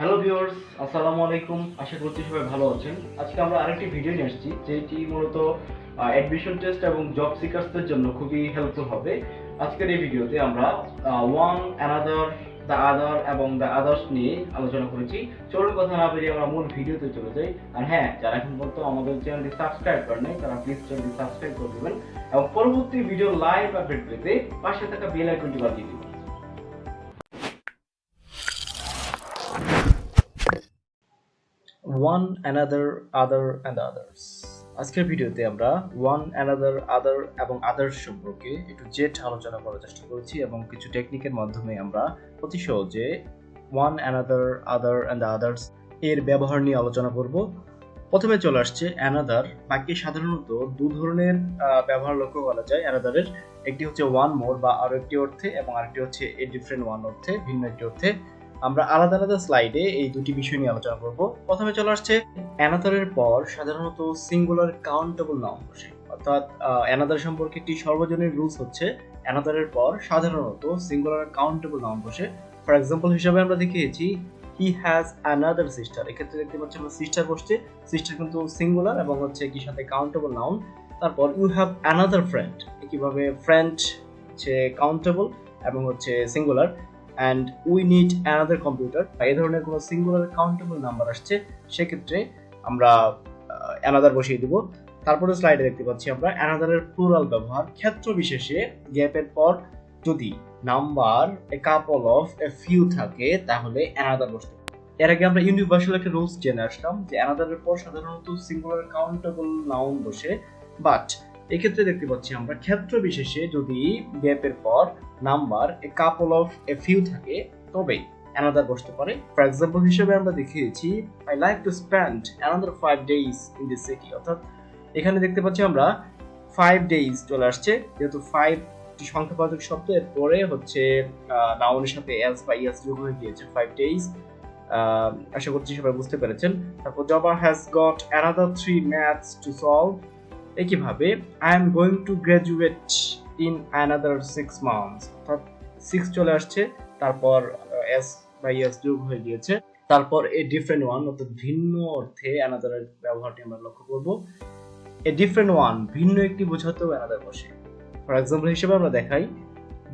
Hello viewers, আসসালামু আলাইকুম। আশা করছি সবাই ভালো আছেন। আজকে আমরা আরেকটি ভিডিও নিয়ে আসছি যেটি মূলত অ্যাডমিশন টেস্ট এবং জব সিকার্সদের জন্য খুবই হেল্পফুল হবে। আজকের এই ভিডিওতে আমরা ওয়ান অ্যানাদার, দ্য আদার এবং দ্য আদার্স নিয়ে আলোচনা করেছি। চলুন কথা না বেরিয়ে আমরা মূল ভিডিওতে চলে যাই। আর হ্যাঁ, যারা এখন পর্যন্ত আমাদের চ্যানেলটি সাবস্ক্রাইব করেন নাই তারা প্লিজ চ্যানেলটি সাবস্ক্রাইব করে দেবেন এবং পরবর্তী ভিডিও লাইভ আপডেট পেতে পাশে থাকা বেল আইকনটি বাজিয়ে দিবেন। One another, other and others. আজকের ভিডিওতে আমরা ওয়ান অ্যানাদার, আদার এবং আদার্স সম্পর্কে একটু জেট আলোচনা করার চেষ্টা করেছি এবং কিছু টেকনিকের মাধ্যমে আমরা অতি সহজে one another, other and others এর ব্যবহার নিয়ে আলোচনা করব। প্রথমে চলে আসছে অ্যানাদার। বাক্যে সাধারণত দু ধরনের ব্যবহার লক্ষ্য করা যায় অ্যানাদারের। একটি হচ্ছে ওয়ান মোর বা আরো একটি অর্থে, এবং আরেকটি হচ্ছে এ ডিফারেন্ট ওয়ান অর্থে, ভিন্ন একটি অর্থে। আমরা আলাদা আলাদা স্লাইডে এই দুটি বিষয় নিয়ে আলোচনা করব। প্রথমে চলে আসছে অ্যানাদারের পর সাধারণত সিঙ্গুলার কাউন্টেবল নাউন বসে, অর্থাৎ অ্যানাদার সম্পর্কে একটি সর্বজনীন রুলস হচ্ছে অ্যানাদারের পর সাধারণত সিঙ্গুলার কাউন্টেবল নাউন বসে। ফর এক্সাম্পল হিসেবে আমরা দেখিয়েছি হি হ্যাজ অ্যানাদার সিস্টার। এক্ষেত্রে দেখতে পাচ্ছি আমরা সিস্টার বসছে, সিস্টার কিন্তু সিঙ্গুলার এবং হচ্ছে কি সাথে কাউন্টেবল নাউন। তারপর ইউ হ্যাভ অ্যানাদার ফ্রেন্ড, একইভাবে ফ্রেন্ড হচ্ছে কাউন্টেবল এবং হচ্ছে singular. And we need another computer, এই ধরনের কোনো সিঙ্গুলার কাউন্টেবল নাম্বার আসছে সেক্ষেত্রে আমরা অ্যানাদার বসিয়ে দিব। তারপরে স্লাইডে দেখতে পাচ্ছি আমরা অ্যানাদারের প্লুরাল ব্যবহার। ক্ষেত্র বিশেষে গ্যাপের পর যদি number A couple of a few থাকে তাহলে অ্যানাদার বসতে। এর আগে আমরা ইউনিভার্সাল একটা রুলস জেনে আসলাম যে অ্যানাদারের পর সাধারণত সিঙ্গুলার কাউন্টেবল নাউন বসে, বাট এক্ষেত্রে দেখতে পাচ্ছি আমরা ক্ষেত্র বিশেষে যদি গ্যাপের পর number A couple of a few থাকে তবেই অ্যানাদার বসতে পারে। ফর এক্সাম্পল হিসেবে আমরা দেখিয়েছি I like to spend another 5 days in this city, অর্থাৎ এখানে দেখতে পাচ্ছি আমরা 5 days চলে আসছে, যেহেতু 5 সংখ্যাবাচক শব্দ, এরপরে হচ্ছে নাউনের সাথে এস বা ইএস যোগ হয়ে গিয়েছে 5 days। আশা করছি সবাই বুঝতে পেরেছেন। তারপর Joba has got another 3 maths to solve. একইভাবে I am going to graduate in another 6 months, অর্থাৎ 6 চলে আসছে, তারপর এস বা ইএস যোগ হয়ে গিয়েছে। তারপর এ ডিফারেন্ট ওয়ান, অর্থাৎ ভিন্ন অর্থে অ্যানাদারের ব্যবহারটি আমরা লক্ষ্য করব। এ ডিফারেন্ট ওয়ান ভিন্ন একটি বোঝাতেও অ্যানাদার বসে। ফর এক্সাম্পল হিসেবে আমরা দেখাই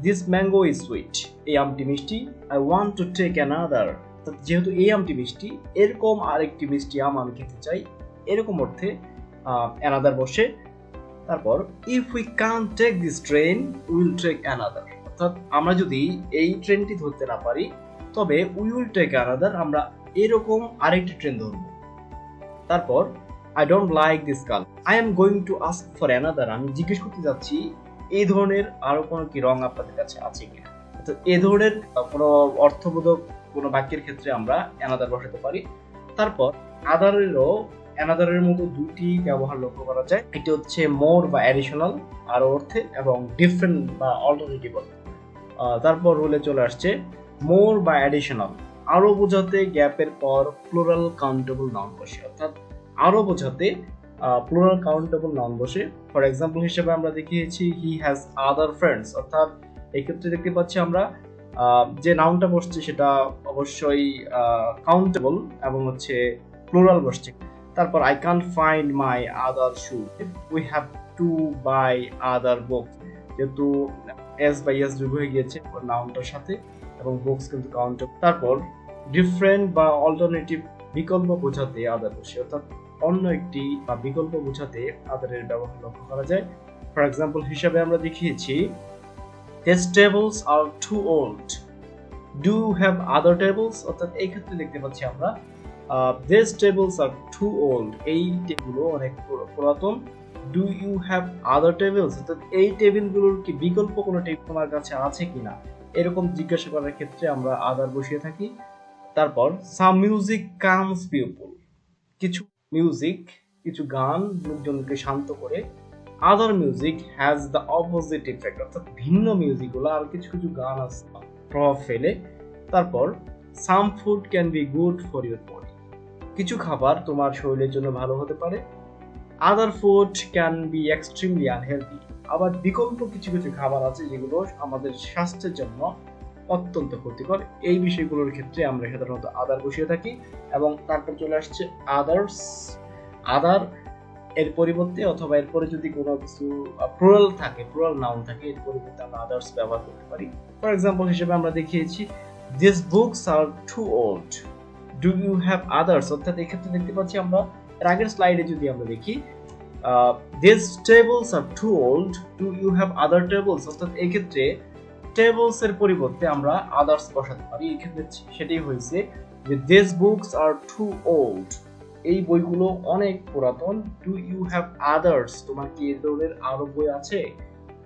দিস ম্যাঙ্গো ইজ সুইট, এই আমটি মিষ্টি। I want to take another, যেহেতু এই আমটি মিষ্টি এরকম আরেকটি মিষ্টি আম আমি খেতে চাই, এরকম অর্থে অ্যানাদার বসে। তারপর if we can't take this train will take another, অর্থাৎ আমরা যদি এই ট্রেনটি ধরতে না পারি তবে উই উইল টেক অ্যানাদার, আমরা এরকম আরেকটি ট্রেন ধরব। তারপর I don't like this colour, I am going to ask for another, আমি জিজ্ঞেস করতে যাচ্ছি এই ধরনের আরো কোনো কি রং আপনাদের কাছে আছে কিনা। তো এই ধরনের কোনো অর্থবোধক কোনো বাক্যের ক্ষেত্রে আমরা অ্যানাদার বসাতে পারি। তারপর আদারেরও অ্যানাদারের মতো দুটি ব্যবহার লক্ষ্য করা যায়, একটি হচ্ছে মোর বা অ্যাডিশনাল আরো অর্থে, এবং ডিফারেন্ট বা অল্টারনেটিভ অর্থে। তারপর রুলে চলে আসছে মোর বা অ্যাডিশনাল আরো বোঝাতে গ্যাপের পর প্লুরাল কাউন্টেবল নাউন বসে, অর্থাৎ আরো বোঝাতে প্লুরাল কাউন্টেবল নাউন বসে। ফর এক্সাম্পল হিসেবে আমরা দেখিয়েছি হি হ্যাজ আদার ফ্রেন্ডস, অর্থাৎ এক্ষেত্রে দেখতে পাচ্ছি আমরা যে নাউনটা বসছে সেটা অবশ্যই কাউন্টেবল এবং হচ্ছে প্লুরাল বসছে। তারপর I can't find my other shoe, we have to buy other books, যেহেতু এস বাই এস যোগ হয়ে গিয়েছে নাউনটার সাথে এবং বুকস কিন্তু কাউন্টেবল। তারপর ডিফারেন্ট বা অল্টারনেটিভ বিকল্প বোঝাতে আদার বসে, অর্থাৎ অন্য একটি বা বিকল্প বোঝাতে আদারের ব্যবহার লক্ষ্য করা যায়। ফর এক্সাম্পল হিসাবে আমরা দেখিয়েছি His tables are too old. Do you have other tables? অর্থাৎ এই ক্ষেত্রে দেখতে পাচ্ছি আমরা these tables are too old, এই টেবিলগুলো অনেক পুরাতন। Do you have other tables? অর্থাৎ এই টেবিলগুলোর কি বিকল্প কোনো টেবিল তোমার কাছে আছে কিনা, এরকম জিজ্ঞাসা করার ক্ষেত্রে আমরা আদার বসিয়ে থাকি। তারপর some music calms people, কিছু মিউজিক, কিছু গান লোকজনকে শান্ত করে। Other music has the opposite effect, অর্থাৎ ভিন্ন মিউজিকগুলো আর কিছু কিছু গান আছে প্রভাব ফেলে। তারপর some food can be good for your body, কিছু খাবার তোমার শরীরের জন্য ভালো হতে পারে। আদার food can be extremely unhealthy, আবার বিকল্প কিছু কিছু খাবার আছে যেগুলো আমাদের স্বাস্থ্যের জন্য অত্যন্ত ক্ষতিকর। এই বিষয়গুলোর ক্ষেত্রে আমরা সাধারণত আদার বসিয়ে থাকি এবং তারপর চলে আসছে আদার্স। আদার এর পরিবর্তে অথবা এরপরে যদি কোনো কিছু প্লুরাল থাকে, প্লুরাল নাউন থাকে, এর পরিবর্তে আমরা আদার্স ব্যবহার করতে পারি। ফর এক্সাম্পল হিসেবে আমরা দেখিয়েছি this books are too old, do you have others. অর্থাৎ এক্ষেত্রে দেখতে পাচ্ছি আমরা এর আগের স্লাইডে যদি আমরা দেখি this tables are too old, do you have other tables. অর্থাৎ এই ক্ষেত্রে টেবলস এর পরিবর্তে আমরা আদার্স বসাতে পারি। এই ক্ষেত্রে সেটাই হয়েছে যে this books are too old, এই বইগুলো অনেক পুরাতন। ডু ইউ হ্যাভ আদার্স, তোমার কি এই ধরনের আরো বই আছে।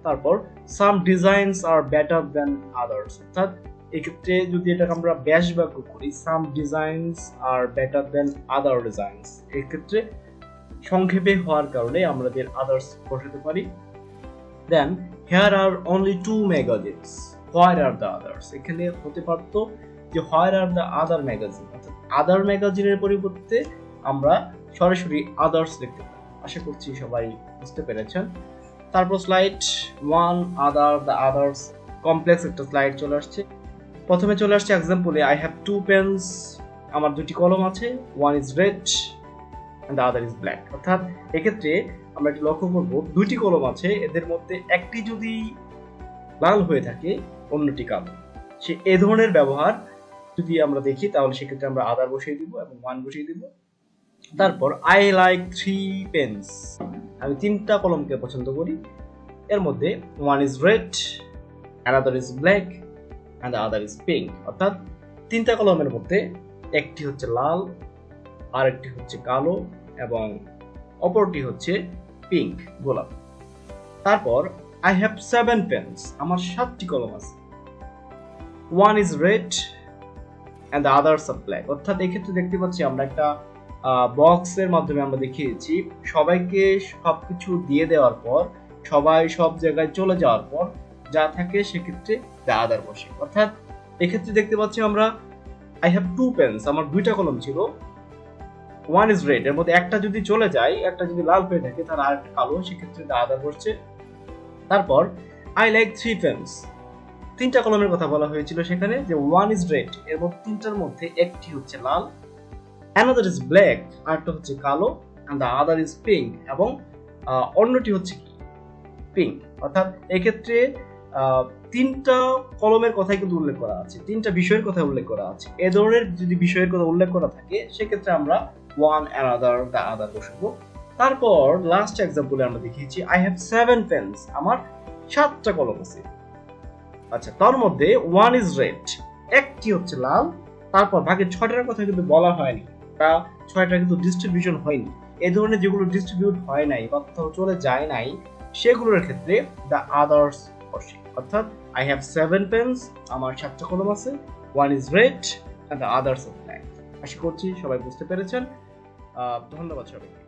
তারপর some designs are better than others. অর্থাৎ এক্ষেত্রে যদি এটাকে আমরা ব্যাস বাক্য করি, some designs are better than other designs, এক্ষেত্রে সংক্ষেপে হওয়ার কারণে আমরা আদার্স বসাতে পারি। Then here are only two magazines, where are the others. এখানে হতে পারত যে হোয়ার আর দ্য আদার ম্যাগাজিন, অর্থাৎ আদার ম্যাগাজিনের পরিবর্তে আমরা সরাসরি আদার্স লিখতে পারি। আশা করছি সবাই বুঝতে পেরেছেন। তারপর slide 1 other the others, complex একটা স্লাইড চলে আসছে। প্রথমে চলে আসছে এক্সাম্পলে আই হ্যাভ টু পেন্স, আমার দুটি কলম আছে, one is red and the other is black. অর্থাৎ এক্ষেত্রে আমরা একটু লক্ষ্য করব দুটি কলম আছে, এদের মধ্যে একটি যদি লাল হয়ে থাকে অন্যটি কালো, সে এই ধরনের ব্যবহার যদি আমরা দেখি তাহলে সেক্ষেত্রে আমরা আদার বসিয়ে দিব এবং ওয়ান বসিয়ে দিব। তারপর আই লাইক 3 পেন্স, আমি 3টা কলমকে পছন্দ করি, এর মধ্যে one is red, another is black and the other is pink. অর্থাৎ 3টা কলমের মধ্যে একটি হচ্ছে লাল, আরেকটি হচ্ছে কালো এবং অপরটি হচ্ছে পিঙ্ক, গোলাপ। তারপর আই হ্যাভ 7 পেন্স, আমার 7টি কলম আছে, one is red and the others are black. অর্থাৎ এক্ষেত্রে দেখতে পাচ্ছি আমরা একটা বক্সের মাধ্যমে আমরা দেখিয়েছি সবাইকে সবকিছু দিয়ে দেওয়ার পর, সবাই সব জায়গায় চলে যাওয়ার পর যা থাকে সেক্ষেত্রে দ্য আদার বসে। অর্থাৎ এক্ষেত্রে দেখতে পাচ্ছি আমরা আই হ্যাভ 2 পেন্স, আমার 2টা কলম ছিল, ওয়ান ইজ রেড, এর মধ্যে একটা যদি চলে যায়, একটা যদি লাল হয়ে থাকে তার আরেকটা কালো, সেক্ষেত্রে দ্য আদার বসছে। তারপর আই লাইক 3 পেন্স, 3টা কলমের কথা বলা হয়েছিল সেখানে, যে ওয়ান ইজ রেড, এর মধ্যে 3টার মধ্যে একটি হচ্ছে লাল, অ্যানাদার ইজ ব্ল্যাক, আরেকটা হচ্ছে কালো, and the other is pink, এবং অন্যটি হচ্ছে পিঙ্ক। অর্থাৎ এক্ষেত্রে 3টা কলমের কথাই কিন্তু উল্লেখ করা আছে, 3টা বিষয়ের কথা উল্লেখ করা আছে। এ ধরনের যদি বিষয়ের কথা উল্লেখ করা থাকে সেক্ষেত্রে আমরা ওয়ান, অ্যানাদার, দ্য আদার বসাবো। তারপর লাস্ট এক্সাম্পলে আমরা দেখিয়েছি আই হ্যাভ 7 পেন্স, আমার 7টা কলম আছে। আচ্ছা, তার মধ্যে ওয়ান ইজ রেড, একটি হচ্ছে লাল, তারপর বাকি 6টার কথা কিন্তু বলা হয়নি, বা 6টা কিন্তু ডিস্ট্রিবিউশন হয়নি। এই ধরনের যেগুলো ডিস্ট্রিবিউট হয় নাই বা কোথাও চলে যায় নাই সেগুলোর ক্ষেত্রে দ্য আদার্স বসে। অর্থাৎ আই হ্যাভ 7 পেন্স, আমার 7টা কলম আছে, one is red and the others are black. আশা করছি সবাই বুঝতে পেরেছেন। ধন্যবাদ সবাইকে।